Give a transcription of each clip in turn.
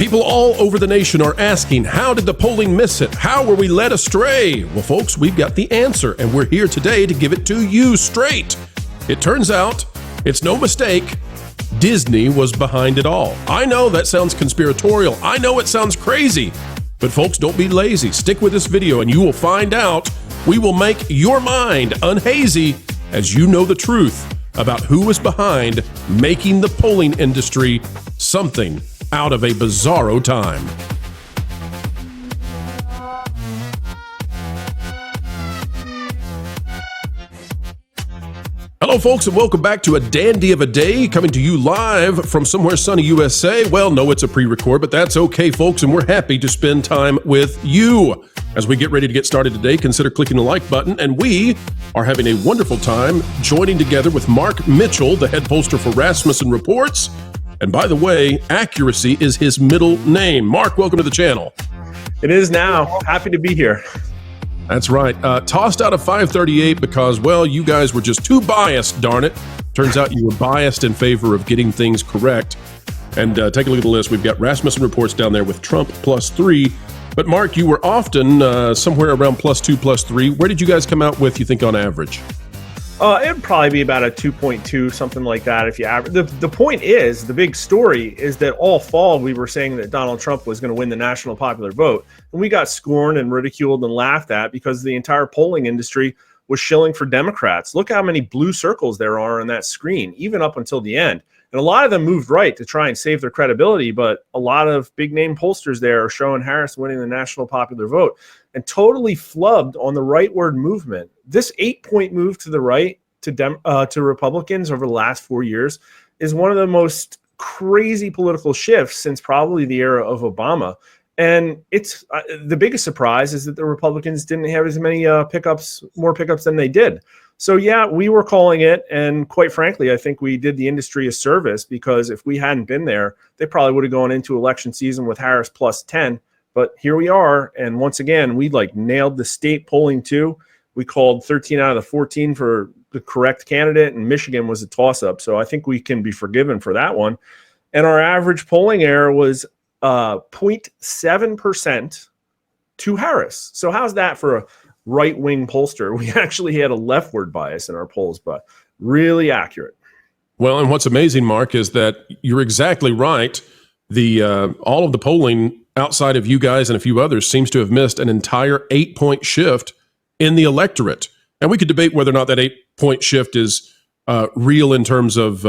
People all over the nation are asking, how did the polling miss it? How were we led astray? Well, folks, we've got the answer, and we're here today to give it to you straight. It turns out, it's no mistake, Disney was behind it all. I know that sounds conspiratorial. I know it sounds crazy. But folks, don't be lazy. Stick with this video, and you will find out. We will make your mind unhazy as you know the truth about who was behind making the polling industry something out of a bizarro time. Hello, folks, and welcome back to a dandy of a day, coming to you live from somewhere sunny USA. Well, no, it's a pre-record, but that's okay, folks, and we're happy to spend time with you. As we get ready to get started today, consider clicking the like button, and we are having a wonderful time joining together with Mark Mitchell, the head pollster for Rasmussen Reports. And by the way, accuracy is his middle name. Mark, welcome to the channel. It is now. Happy to be here. That's right. Tossed out of 538 because, well, you guys were just too biased, darn it. Turns out you were biased in favor of getting things correct. And take a look at the list. We've got Rasmussen Reports down there with Trump +3. But Mark, you were often somewhere around +2, +3. Where did you guys come out with, you think, on average? It would probably be about a 2.2, something like that. If you average, the point is, the big story is that all fall we were saying that Donald Trump was going to win the national popular vote, and we got scorned and ridiculed and laughed at because the entire polling industry was shilling for Democrats. Look how many blue circles there are on that screen, even up until the end. And a lot of them moved right to try and save their credibility, but a lot of big name pollsters there are showing Harris winning the national popular vote and totally flubbed on the rightward movement. This 8-point move to the right to Republicans over the last 4 years is one of the most crazy political shifts since probably the era of Obama. And it's the biggest surprise is that the Republicans didn't have as many more pickups than they did. So, yeah, we were calling it. And quite frankly, I think we did the industry a service because if we hadn't been there, they probably would have gone into election season with Harris +10. But here we are. And once again, we nailed the state polling too. We called 13 out of the 14 for the correct candidate, and Michigan was a toss-up. So I think we can be forgiven for that one. And our average polling error was 0.7% to Harris. So how's that for a right-wing pollster? We actually had a leftward bias in our polls, but really accurate. Well, and what's amazing, Mark, is that you're exactly right. The all of the polling outside of you guys and a few others seems to have missed an entire 8-point shift in the electorate. And we could debate whether or not that 8-point shift is real in terms of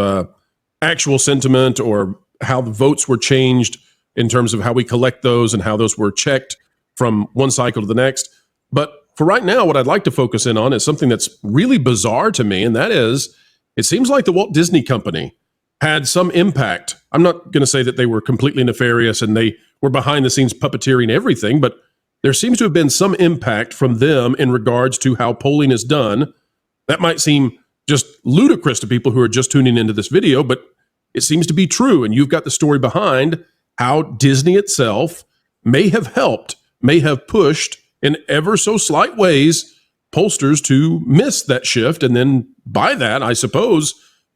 actual sentiment or how the votes were changed in terms of how we collect those and how those were checked from one cycle to the next. But for right now, what I'd like to focus in on is something that's really bizarre to me, and that is, it seems like the Walt Disney Company had some impact. I'm not going to say that they were completely nefarious and they were behind the scenes puppeteering everything, but there seems to have been some impact from them in regards to how polling is done. That might seem just ludicrous to people who are just tuning into this video, but it seems to be true. And you've got the story behind how Disney itself may have helped, may have pushed in ever so slight ways pollsters to miss that shift. And then by that, I suppose,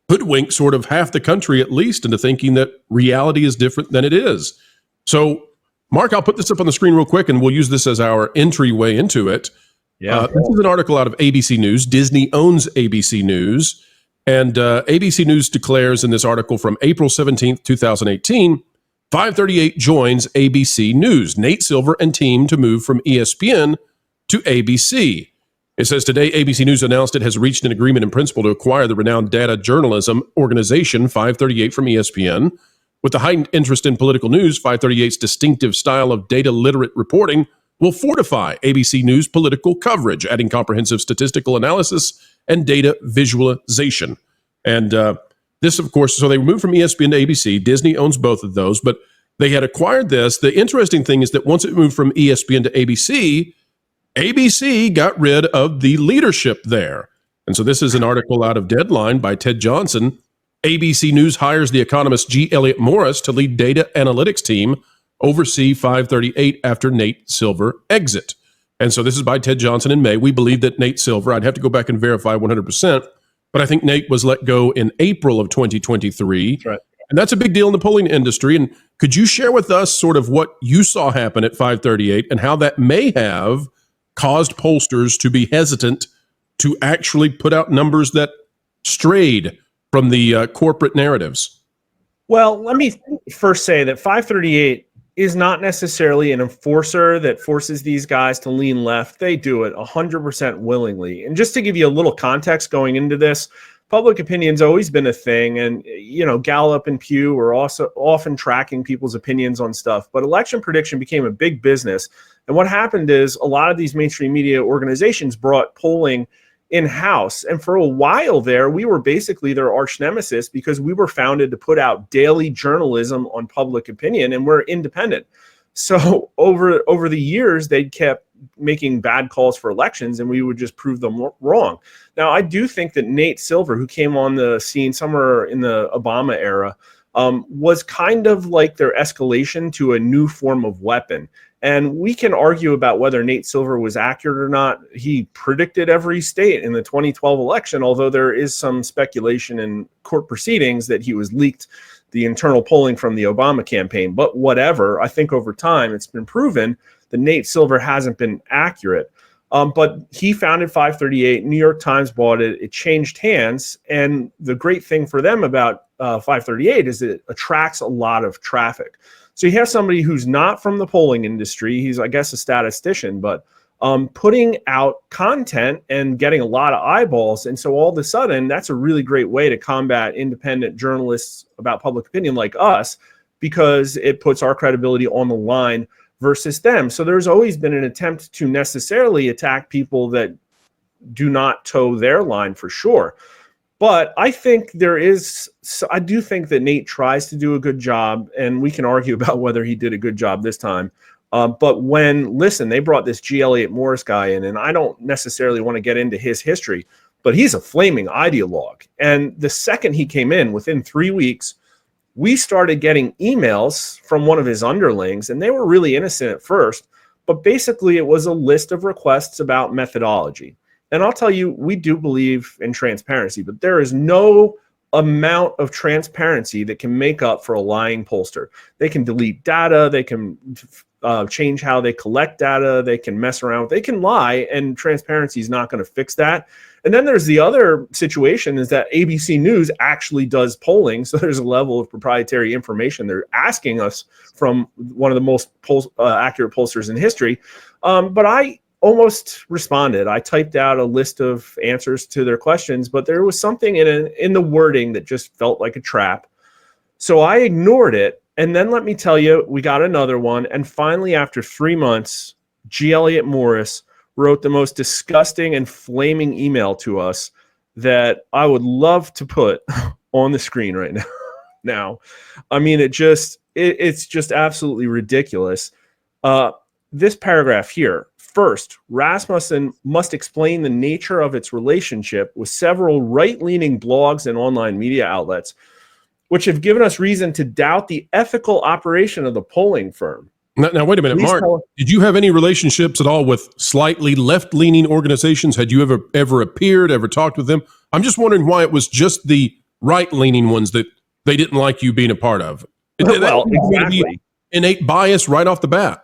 hoodwink sort of half the country at least into thinking that reality is different than it is. So, Mark, I'll put this up on the screen real quick, and we'll use this as our entryway into it. Yeah. This is an article out of ABC News. Disney owns ABC News. And ABC News declares in this article from April 17th, 2018, 538 joins ABC News. Nate Zilver and team to move from ESPN to ABC. It says today, ABC News announced it has reached an agreement in principle to acquire the renowned data journalism organization 538 from ESPN. With the heightened interest in political news, 538's distinctive style of data-literate reporting will fortify ABC News' political coverage, adding comprehensive statistical analysis and data visualization. And this, of course, so they moved from ESPN to ABC. Disney owns both of those, but they had acquired this. The interesting thing is that once it moved from ESPN to ABC, ABC got rid of the leadership there. And so this is an article out of Deadline by Ted Johnson. ABC News hires the economist G. Elliot Morris to lead data analytics team, oversee 538 after Nate Zilver exit. And so this is by Ted Johnson in May. We believe that Nate Zilver, I'd have to go back and verify 100%, but I think Nate was let go in April of 2023. That's right. And that's a big deal in the polling industry. And could you share with us sort of what you saw happen at 538 and how that may have caused pollsters to be hesitant to actually put out numbers that strayed from the corporate narratives? Well, let me first say that 538 is not necessarily an enforcer that forces these guys to lean left. They do it 100% willingly. And just to give you a little context going into this, public opinion's always been a thing. And, Gallup and Pew are also often tracking people's opinions on stuff. But election prediction became a big business. And what happened is a lot of these mainstream media organizations brought polling in-house. And for a while there, we were basically their arch nemesis because we were founded to put out daily journalism on public opinion, and we're independent. So over the years, they kept making bad calls for elections, and we would just prove them wrong. Now, I do think that Nate Zilver, who came on the scene somewhere in the Obama era, was kind of like their escalation to a new form of weapon. And we can argue about whether Nate Zilver was accurate or not. He predicted every state in the 2012 election, although there is some speculation in court proceedings that he was leaked the internal polling from the Obama campaign. But whatever, I think over time it's been proven that Nate Zilver hasn't been accurate. But he founded 538. New York Times bought it. It changed hands. And the great thing for them about 538 is it attracts a lot of traffic. So you have somebody who's not from the polling industry. He's, I guess, a statistician, but putting out content and getting a lot of eyeballs. And so all of a sudden, that's a really great way to combat independent journalists about public opinion like us, because it puts our credibility on the line versus them. So there's always been an attempt to necessarily attack people that do not toe their line for sure. But I think I do think that Nate tries to do a good job, and we can argue about whether he did a good job this time. But they brought this G. Elliot Morris guy in, and I don't necessarily want to get into his history, but he's a flaming ideologue. And the second he came in, within 3 weeks, we started getting emails from one of his underlings, and they were really innocent at first, but basically it was a list of requests about methodology. And I'll tell you, we do believe in transparency, but there is no amount of transparency that can make up for a lying pollster. They can delete data, they can change how they collect data, they can mess around, they can lie, and transparency is not going to fix that. And then there's the other situation is that ABC News actually does polling, so there's a level of proprietary information they're asking us from one of the most accurate pollsters in history. But I almost responded. I typed out a list of answers to their questions, but there was something in the wording that just felt like a trap. So I ignored it. And then let me tell you, we got another one. And finally, after 3 months, G. Elliot Morris wrote the most disgusting and flaming email to us that I would love to put on the screen right now. I mean, it's just absolutely ridiculous. This paragraph here. First, Rasmussen must explain the nature of its relationship with several right-leaning blogs and online media outlets, which have given us reason to doubt the ethical operation of the polling firm. Now wait a minute, Mark. Did you have any relationships at all with slightly left-leaning organizations? Had you ever appeared, ever talked with them? I'm just wondering why it was just the right-leaning ones that they didn't like you being a part of. Well, exactly. Innate bias right off the bat.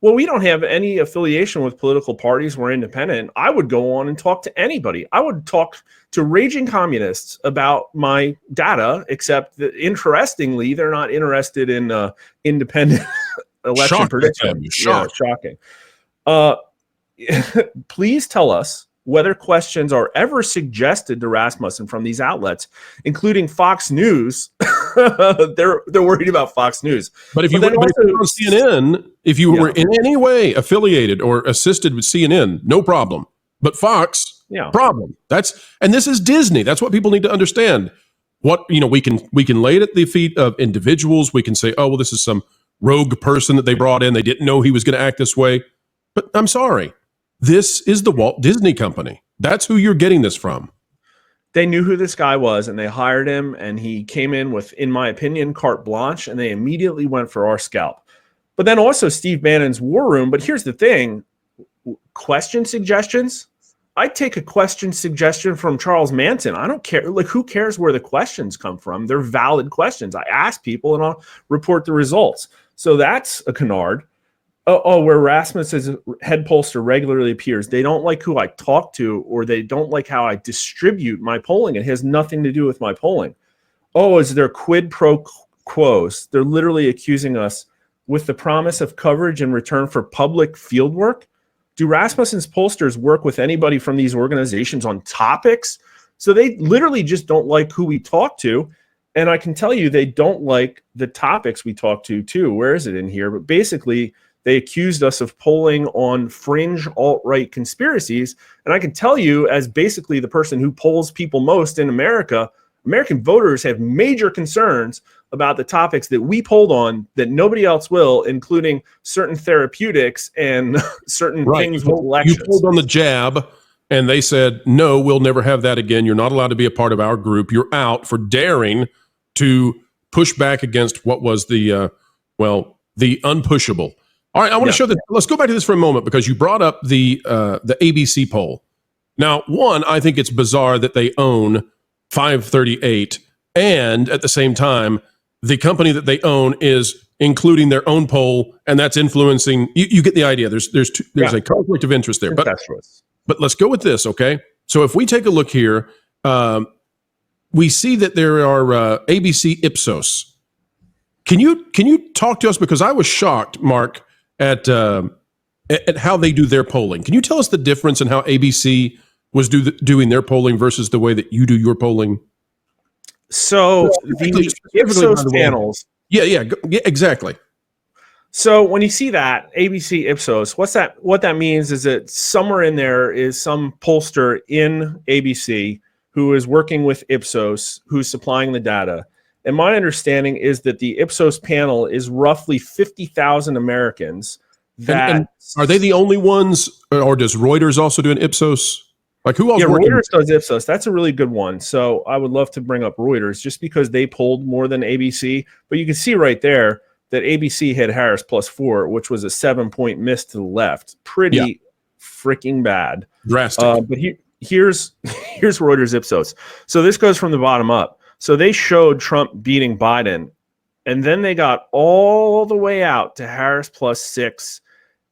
Well, we don't have any affiliation with political parties. We're independent. I would go on and talk to anybody. I would talk to raging communists about my data, except that, interestingly, they're not interested in independent election prediction. Yeah, shocking. Please tell us whether questions are ever suggested to Rasmussen from these outlets, including Fox News. They're worried about Fox News. But if you were on CNN, if you were in any way affiliated or assisted with CNN, no problem. But Fox, problem. And this is Disney. That's what people need to understand. We can lay it at the feet of individuals. We can say, oh, well, this is some rogue person that they brought in. They didn't know he was going to act this way. But I'm sorry. This is the Walt Disney Company. That's who you're getting this from. They knew who this guy was, and they hired him, and he came in with, in my opinion, carte blanche, and they immediately went for our scalp. But then also Steve Bannon's war room. But here's the thing. Question suggestions, I take a question suggestion from Charles Manson. I don't care. Like, who cares where the questions come from? They're valid questions. I ask people and I'll report the results. So that's a canard. Where Rasmus's head pollster regularly appears. They don't like who I talk to, or they don't like how I distribute my polling. It has nothing to do with my polling. Oh, is there quid pro quos? They're literally accusing us with the promise of coverage in return for public field work. Do Rasmussen's pollsters work with anybody from these organizations on topics? So they literally just don't like who we talk to. And I can tell you they don't like the topics we talk to too. Where is it in here? But basically, they accused us of polling on fringe alt-right conspiracies. And I can tell you, as basically the person who polls people most in America, American voters have major concerns about the topics that we polled on that nobody else will, including certain therapeutics and certain things with elections. You polled on the jab, and they said, no, we'll never have that again. You're not allowed to be a part of our group. You're out for daring to push back against what was the unpushable. All right, I want to show this. Let's go back to this for a moment, because you brought up the ABC poll. Now, one, I think it's bizarre that they own 538, and at the same time, the company that they own is including their own poll, and that's influencing. You get the idea. There's a conflict of interest there. But let's go with this, okay? So if we take a look here, we see that there are ABC Ipsos. Can you talk to us, because I was shocked, Mark, at how they do their polling. Can you tell us the difference in how ABC was doing their polling versus the way that you do your polling? So the Ipsos panels. Yeah, exactly. So when you see that ABC Ipsos, what that means is that somewhere in there is some pollster in ABC who is working with Ipsos, who's supplying the data. And my understanding is that the Ipsos panel is roughly 50,000 Americans. And are they the only ones, or does Reuters also do an Ipsos? Like, who else? Yeah, Reuters does Ipsos. That's a really good one. So I would love to bring up Reuters just because they polled more than ABC. But you can see right there that ABC had Harris +4, which was a 7-point miss to the left. Pretty freaking bad. Drastic. But here's Reuters Ipsos. So this goes from the bottom up. So they showed Trump beating Biden, and then they got all the way out to Harris +6.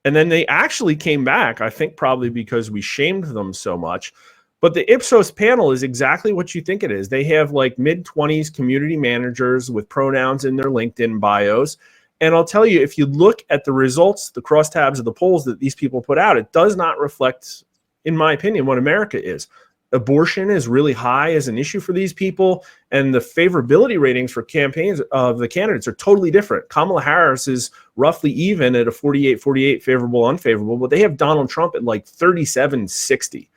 And then they actually came back, I think probably because we shamed them so much. But the Ipsos panel is exactly what you think it is. They have like mid-20s community managers with pronouns in their LinkedIn bios. And I'll tell you, if you look at the results, the crosstabs of the polls that these people put out, it does not reflect, in my opinion, what America is. Abortion is really high as an issue for these people, and the favorability ratings for campaigns of the candidates are totally different. Kamala Harris is roughly even at a 48-48 favorable, unfavorable, but they have Donald Trump at like 37-60,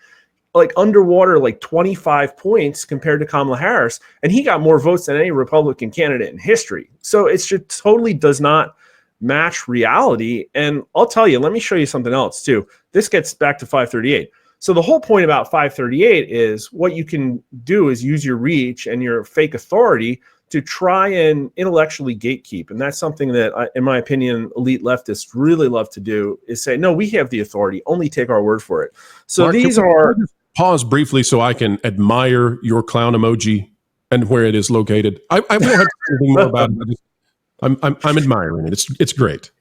like underwater, like 25 points compared to Kamala Harris, and he got more votes than any Republican candidate in history. So it just totally does not match reality. And I'll tell you, let me show you something else too. This gets back to 538. So the whole point about 538 is what you can do is use your reach and your fake authority to try and intellectually gatekeep. And that's something that, in my opinion, elite leftists really love to do, is say, no, we have the authority, only take our word for it. So Mark, these are... Pause briefly so I can admire your clown emoji and where it is located. I won't have to say anything more about it. I'm admiring it. It's great.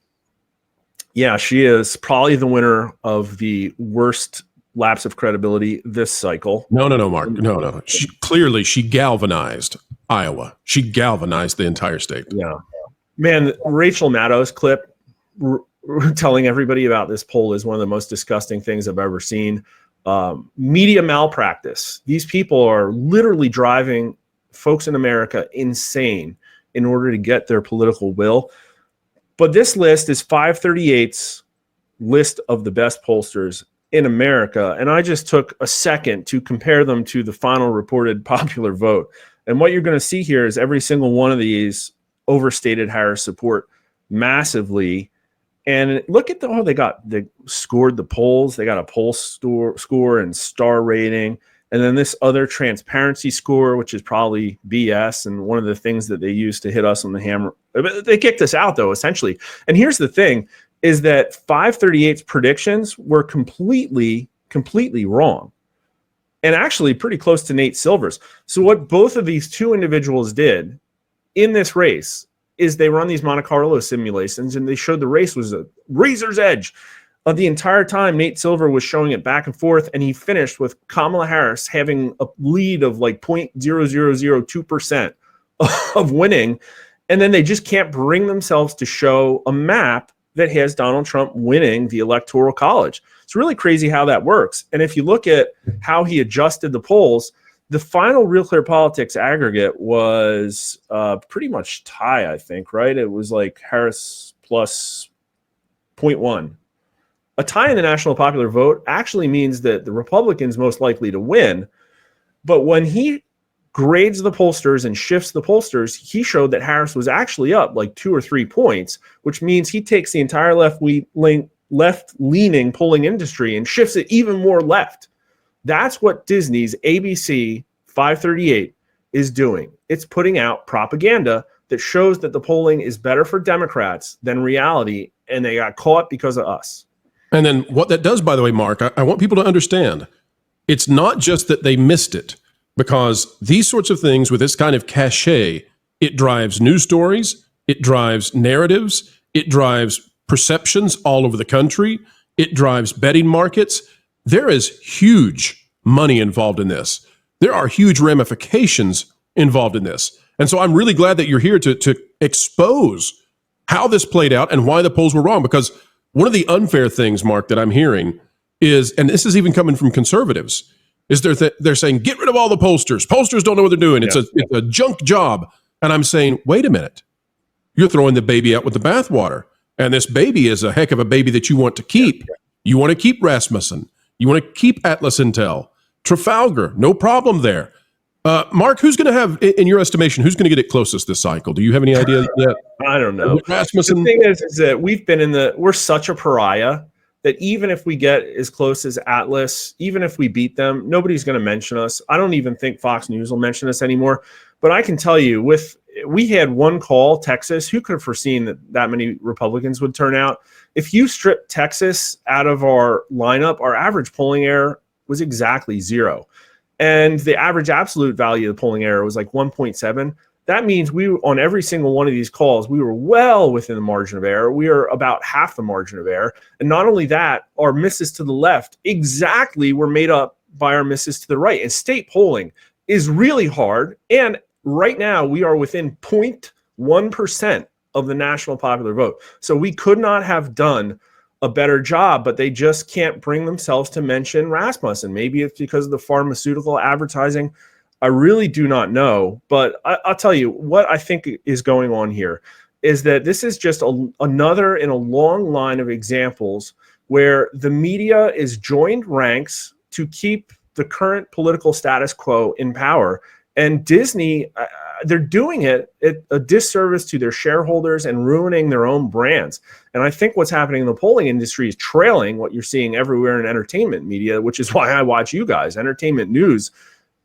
Yeah, she is probably the winner of the worst lapse of credibility this cycle. No, Mark. No. She galvanized Iowa. She galvanized the entire state. Yeah. Man, Rachel Maddow's clip telling everybody about this poll is one of the most disgusting things I've ever seen. Media malpractice. These people are literally driving folks in America insane in order to get their political will. But this list is 538's list of the best pollsters in America, and I just took a second to compare them to the final reported popular vote. And what you're going to see here is every single one of these overstated Harris support massively. And look at they scored the polls. They got a poll score and star rating. And then this other transparency score, which is probably BS, and one of the things that they used to hit us on the hammer. They kicked us out, though, essentially. And here's the thing, is that 538's predictions were completely wrong. and actually pretty close to Nate Silver's. So what both of these two individuals did in this race is they run these Monte Carlo simulations, and they showed the race was a razor's edge. The entire time, Nate Silver was showing it back and forth, and he finished with Kamala Harris having a lead of like 0.0002% of winning. And then they just can't bring themselves to show a map that has Donald Trump winning the Electoral College. It's really crazy how that works. And if you look at how he adjusted the polls, the final Real Clear Politics aggregate was pretty much tie, I think, right? It was like Harris plus 0.1. A tie in the national popular vote actually means that the Republican's most likely to win. But when he grades the pollsters and shifts the pollsters, he showed that Harris was actually up like 2 or 3 points, which means he takes the entire left-leaning polling industry and shifts it even more left. That's what Disney's ABC 538 is doing. It's putting out propaganda that shows that the polling is better for Democrats than reality, and they got caught because of us. And then what that does, by the way, Mark, I want people to understand, it's not just that they missed it, because these sorts of things with this kind of cachet, it drives news stories, it drives narratives, it drives perceptions all over the country, it drives betting markets. There is huge money involved in this. There are huge ramifications involved in this. And so I'm really glad that you're here to expose how this played out and why the polls were wrong, because one of the unfair things, Mark, that I'm hearing is, and this is even coming from conservatives, is they're saying, get rid of all the pollsters. Pollsters don't know what they're doing. It's a junk job. And I'm saying, wait a minute. You're throwing the baby out with the bathwater. And this baby is a heck of a baby that you want to keep. You want to keep Rasmussen. You want to keep Atlas Intel. Trafalgar, no problem there. Mark, who's going to have, in your estimation, who's going to get it closest this cycle? Do you have any idea yet? I don't know. Rasmussen? The thing is that we're such a pariah that even if we get as close as Atlas, even if we beat them, nobody's going to mention us. I don't even think Fox News will mention us anymore. But I can tell you, we had one call, Texas. Who could have foreseen that many Republicans would turn out? If you strip Texas out of our lineup, our average polling error was exactly 0. And the average absolute value of the polling error was like 1.7. That means on every single one of these calls, we were well within the margin of error. We are about half the margin of error. And not only that, our misses to the left exactly were made up by our misses to the right. And state polling is really hard. And right now, we are within 0.1% of the national popular vote. So we could not have done a better job, but they just can't bring themselves to mention Rasmussen. Maybe it's because of the pharmaceutical advertising. I really do not know, but I'll tell you what I think is going on here is that this is just another in a long line of examples where the media is joined ranks to keep the current political status quo in power. And Disney, they're doing it at a disservice to their shareholders and ruining their own brands. And I think what's happening in the polling industry is trailing what you're seeing everywhere in entertainment media, which is why I watch you guys. Entertainment news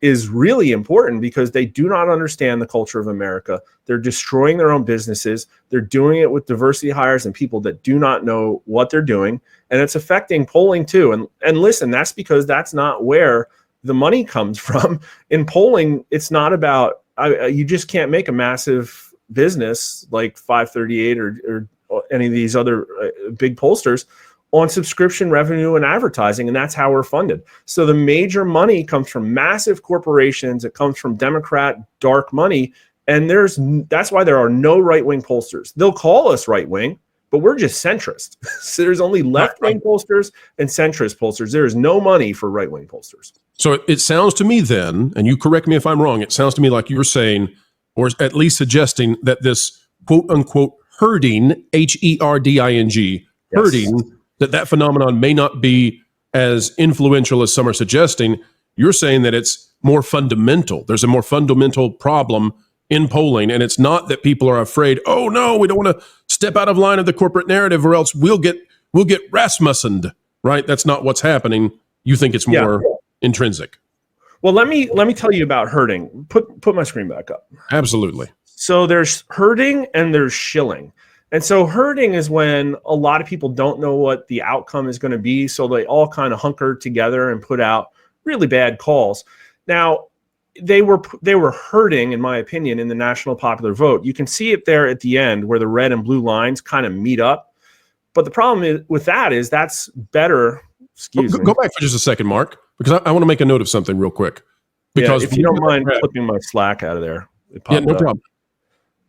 is really important because they do not understand the culture of America. They're destroying their own businesses. They're doing it with diversity hires and people that do not know what they're doing. And it's affecting polling too. And listen, that's because that's not where the money comes from. In polling, it's not about, you just can't make a massive business like 538 or any of these other big pollsters on subscription revenue and advertising, and that's how we're funded. So the major money comes from massive corporations. It comes from Democrat dark money, and that's why there are no right-wing pollsters. They'll call us right-wing, but we're just centrist. So there's only left-wing pollsters and centrist pollsters. There is no money for right-wing pollsters. So it sounds to me then, and you correct me if I'm wrong, it sounds to me like you're saying, or at least suggesting, that this quote-unquote herding, H-E-R-D-I-N-G, herding, that phenomenon may not be as influential as some are suggesting. You're saying that it's more fundamental. There's a more fundamental problem in polling, and it's not that people are afraid, oh no, we don't want to step out of line of the corporate narrative or else we'll get Rasmussened, right? That's not what's happening. You think it's more intrinsic. Well, let me tell you about herding. Put my screen back up. Absolutely. So there's herding and there's shilling. And so herding is when a lot of people don't know what the outcome is going to be. So they all kind of hunker together and put out really bad calls. Now, they were hurting, in my opinion, in the national popular vote. You can see it there at the end where the red and blue lines kind of meet up. But the problem with that is that's better. Excuse me. Go back for just a second, Mark, because I want to make a note of something real quick. Because if you don't mind flipping my Slack out of there. Yeah, no problem.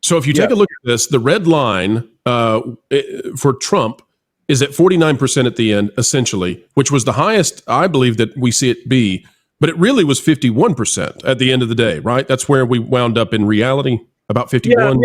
So if you take a look at this, the red line for Trump is at 49% at the end, essentially, which was the highest I believe that we see it be. But it really was 51% at the end of the day, right? That's where we wound up in reality, about 51.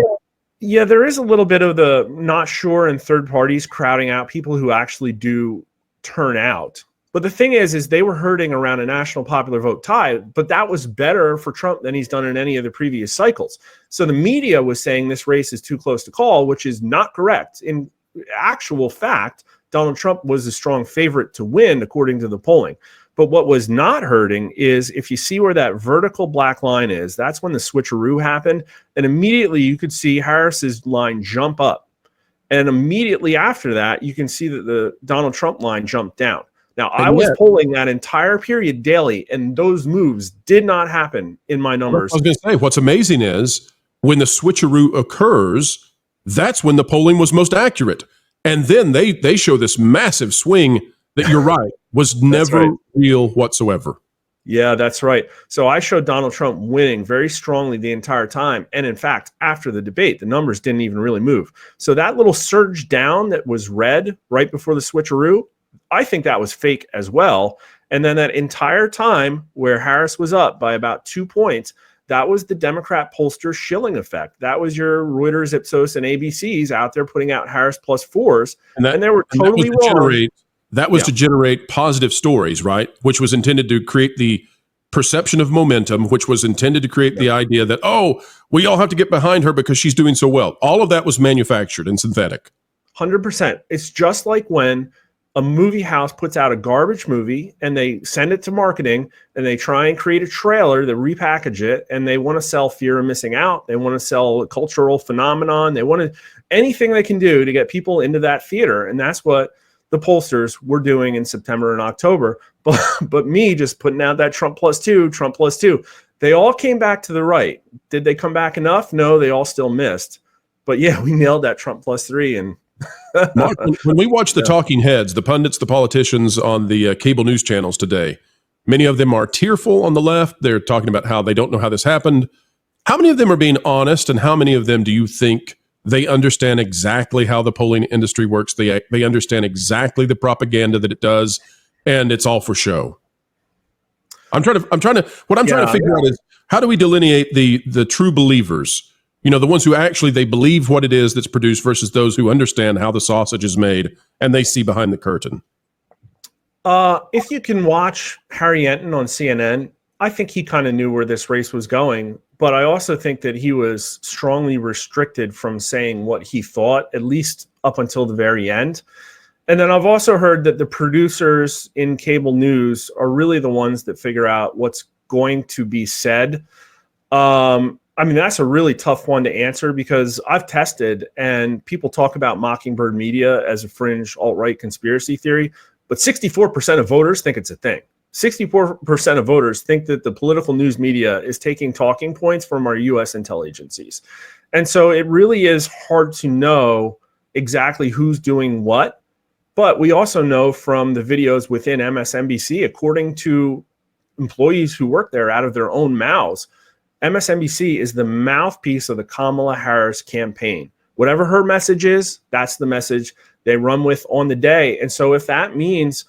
Yeah, there is a little bit of the not sure and third parties crowding out people who actually do turn out. But the thing is they were hurting around a national popular vote tie, but that was better for Trump than he's done in any of the previous cycles. So the media was saying this race is too close to call, which is not correct. In actual fact, Donald Trump was a strong favorite to win, according to the polling. But what was not hurting is if you see where that vertical black line is, that's when the switcheroo happened. And immediately you could see Harris's line jump up. And immediately after that, you can see that the Donald Trump line jumped down. Now, I was polling that entire period daily, and those moves did not happen in my numbers. I was going to say, what's amazing is when the switcheroo occurs, that's when the polling was most accurate. And then they show this massive swing that you're right, was never real whatsoever. Yeah, that's right. So I showed Donald Trump winning very strongly the entire time. And in fact, after the debate, the numbers didn't even really move. So that little surge down that was red right before the switcheroo, I think that was fake as well. And then that entire time where Harris was up by about 2 points, that was the Democrat pollster shilling effect. That was your Reuters, Ipsos, and ABCs out there putting out Harris plus fours. And they were totally wrong. That was to generate positive stories, right? Which was intended to create the perception of momentum, which was intended to create the idea that, oh, we all have to get behind her because she's doing so well. All of that was manufactured and synthetic. 100%. It's just like when a movie house puts out a garbage movie and they send it to marketing and they try and create a trailer that repackage it, and they want to sell fear of missing out. They want to sell a cultural phenomenon. They want to anything they can do to get people into that theater. And that's what the pollsters were doing in September and October. But me just putting out that Trump plus two, they all came back to the right. Did they come back enough? No, they all still missed. But yeah, we nailed that Trump plus three. And Mark, when we watch the talking heads, the pundits, the politicians on the cable news channels today, many of them are tearful on the left. They're talking about how they don't know how this happened. How many of them are being honest, and how many of them do you think they understand exactly how the polling industry works? They understand exactly the propaganda that it does, and it's all for show. What I'm trying to figure out is, how do we delineate the true believers? You know, the ones who actually they believe what it is that's produced versus those who understand how the sausage is made and they see behind the curtain. If you can watch Harry Enton on CNN, I think he kind of knew where this race was going. But I also think that he was strongly restricted from saying what he thought, at least up until the very end. And then I've also heard that the producers in cable news are really the ones that figure out what's going to be said. I mean, that's a really tough one to answer because I've tested, and people talk about Mockingbird Media as a fringe alt-right conspiracy theory, but 64% of voters think it's a thing. 64% of voters think that the political news media is taking talking points from our U.S. intel agencies. And so it really is hard to know exactly who's doing what. But we also know from the videos within MSNBC, according to employees who work there out of their own mouths, MSNBC is the mouthpiece of the Kamala Harris campaign. Whatever her message is, that's the message they run with on the day. And so if that means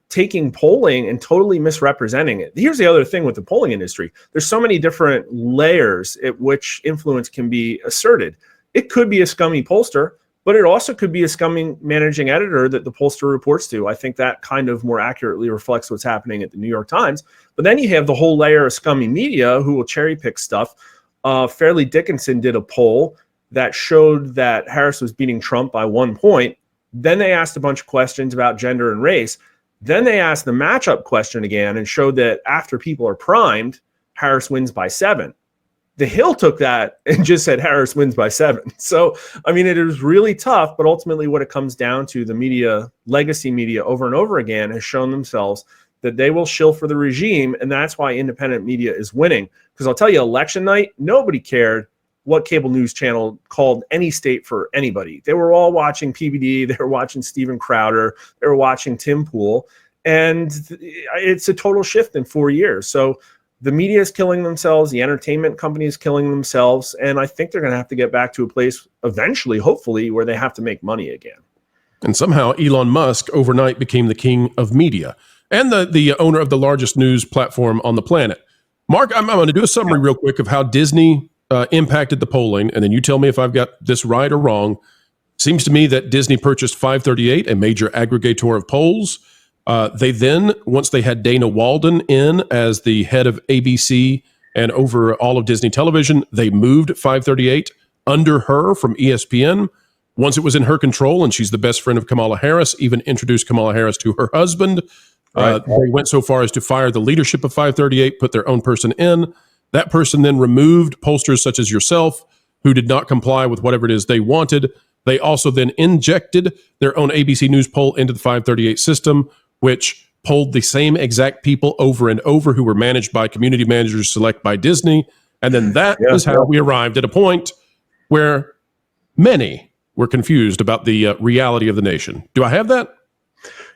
taking polling and totally misrepresenting it. Here's the other thing with the polling industry. There's so many different layers at which influence can be asserted. It could be a scummy pollster, but it also could be a scummy managing editor that the pollster reports to. I think that kind of more accurately reflects what's happening at the New York Times. But then you have the whole layer of scummy media who will cherry pick stuff. Fairleigh Dickinson did a poll that showed that Harris was beating Trump by 1 point. Then they asked a bunch of questions about gender and race. Then they asked the matchup question again and showed that after people are primed, Harris wins by 7. The Hill took that and just said Harris wins by 7. So, I mean, it is really tough, but ultimately what it comes down to, the media, legacy media over and over again has shown themselves that they will shill for the regime, and that's why independent media is winning. Because I'll tell you, election night, nobody cared what cable news channel called any state for anybody. They were all watching PBD, they were watching Steven Crowder, they were watching Tim Pool, and it's a total shift in 4 years. So the media is killing themselves, the entertainment company is killing themselves, and I think they're going to have to get back to a place eventually, hopefully, where they have to make money again. And somehow Elon Musk overnight became the king of media and the owner of the largest news platform on the planet. Mark, I'm going to do a summary real quick of how Disney impacted the polling, and then you tell me if I've got this right or wrong. Seems to me that Disney purchased 538, a major aggregator of polls. They then, once they had Dana Walden in as the head of ABC and over all of Disney Television, they moved 538 under her from ESPN. Once it was in her control, and she's the best friend of Kamala Harris, even introduced Kamala Harris to her husband. Right. They went so far as to fire the leadership of 538, put their own person in. That person then removed pollsters such as yourself, who did not comply with whatever it is they wanted. They also then injected their own ABC News poll into the 538 system, which polled the same exact people over and over who were managed by community managers select by Disney. And then that is how we arrived at a point where many were confused about the reality of the nation. Do I have that?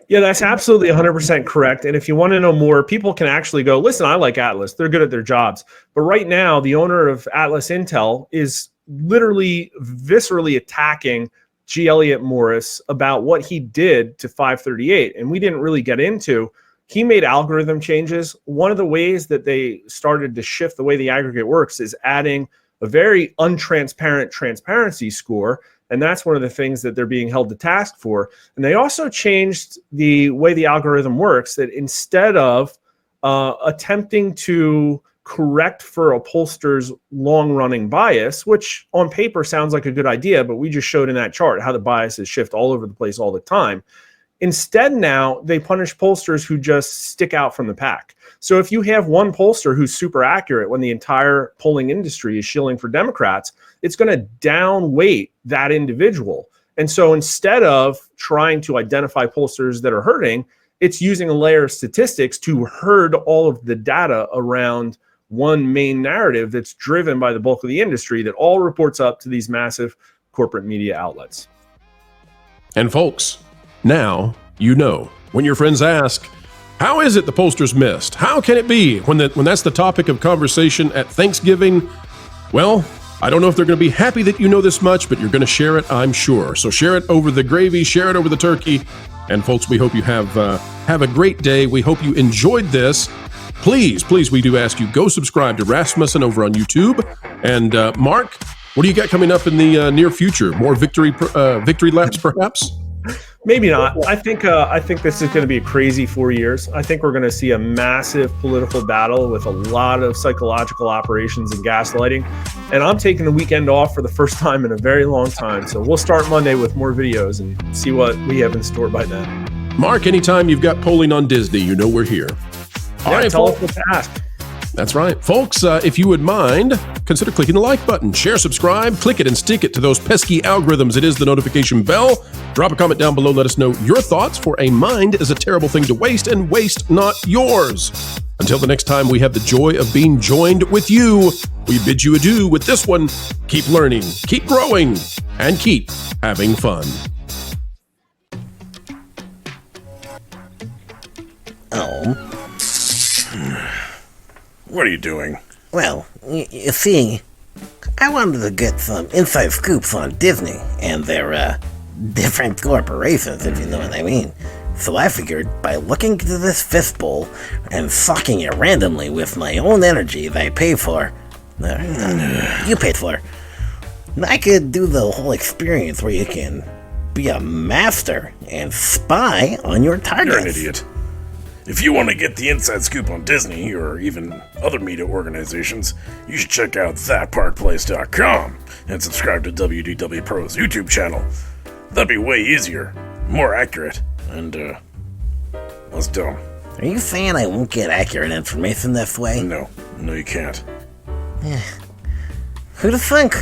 Yeah, that's absolutely 100% correct. And if you want to know more, people can actually go, listen, I like Atlas. They're good at their jobs. But right now, the owner of Atlas Intel is literally viscerally attacking G. Elliot Morris about what he did to 538. And we didn't really get into. He made algorithm changes. One of the ways that they started to shift the way the aggregate works is adding a very untransparent transparency score. And that's one of the things that they're being held to task for. And they also changed the way the algorithm works, that instead of attempting to correct for a pollster's long-running bias, which on paper sounds like a good idea, but we just showed in that chart how the biases shift all over the place all the time. Instead, now they punish pollsters who just stick out from the pack. So if you have one pollster who's super accurate when the entire polling industry is shilling for Democrats, it's going to downweight that individual. And so instead of trying to identify pollsters that are hurting, it's using a layer of statistics to herd all of the data around one main narrative that's driven by the bulk of the industry that all reports up to these massive corporate media outlets. And folks, now you know. When your friends ask, how is it the pollsters missed? How can it be when that's the topic of conversation at Thanksgiving? Well, I don't know if they're going to be happy that you know this much, but you're going to share it, I'm sure. So share it over the gravy, share it over the turkey. And folks, we hope you have a great day. We hope you enjoyed this. Please, we do ask you, go subscribe to Rasmussen over on YouTube. And Mark, what do you got coming up in the near future? More victory laps, perhaps? Maybe not. I think this is going to be a crazy 4 years. I think we're going to see a massive political battle with a lot of psychological operations and gaslighting. And I'm taking the weekend off for the first time in a very long time. So we'll start Monday with more videos and see what we have in store by then. Mark, anytime you've got polling on Disney, you know we're here. All right, tell us what to ask. That's right. Folks, if you would mind, consider clicking the like button, share, subscribe, click it and stick it to those pesky algorithms. It is the notification bell. Drop a comment down below. Let us know your thoughts, for a mind is a terrible thing to waste, and waste not yours. Until the next time we have the joy of being joined with you, we bid you adieu with this one. Keep learning, keep growing, and keep having fun. Oh. What are you doing? Well, you see, I wanted to get some inside scoops on Disney and their different corporations, if you know what I mean. So I figured by looking into this fistbowl and sucking it randomly with my own energy that I pay for, you paid for, I could do the whole experience where you can be a master and spy on your targets. You're an idiot. If you want to get the inside scoop on Disney, or even other media organizations, you should check out thatparkplace.com and subscribe to WDW Pro's YouTube channel. That'd be way easier, more accurate, and, less dumb. Are you saying I won't get accurate information this way? No, you can't. Who'd have think?